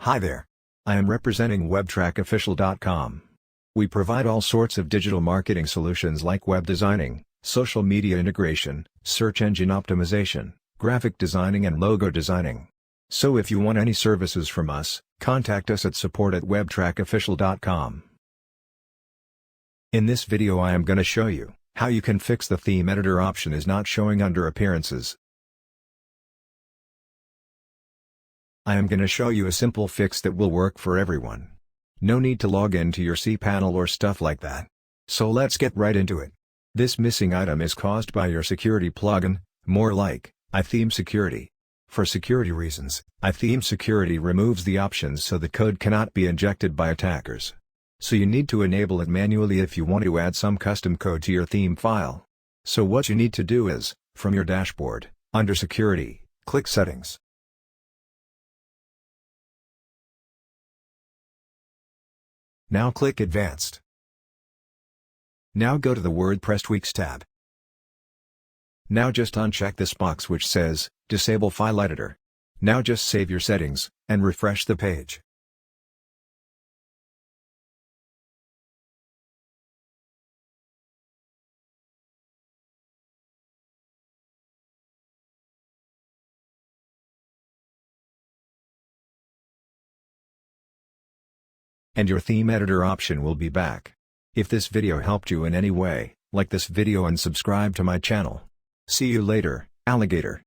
Hi there. I am representing WebTrackOfficial.com. We provide all sorts of digital marketing solutions like web designing, social media integration, search engine optimization, graphic designing and logo designing. So if you want any services from us, contact us at support@webtrackofficial.com. In this video I am going to show you how you can fix the theme editor option is not showing under appearances. I am going to show you a simple fix that will work for everyone. No need to log into your cPanel or stuff like that. So let's get right into it. This missing item is caused by your security plugin, more like iTheme security. For security reasons, iTheme security removes the options so the code cannot be injected by attackers. So you need to enable it manually if you want to add some custom code to your theme file. So what you need to do is, from your dashboard, under Security, click Settings. Now click Advanced. Now go to the WordPress Tweaks tab. Now just uncheck this box which says, Disable File Editor. Now just save your settings, and refresh the page. And your theme editor option will be back. If this video helped you in any way, like this video and subscribe to my channel. See you later, alligator.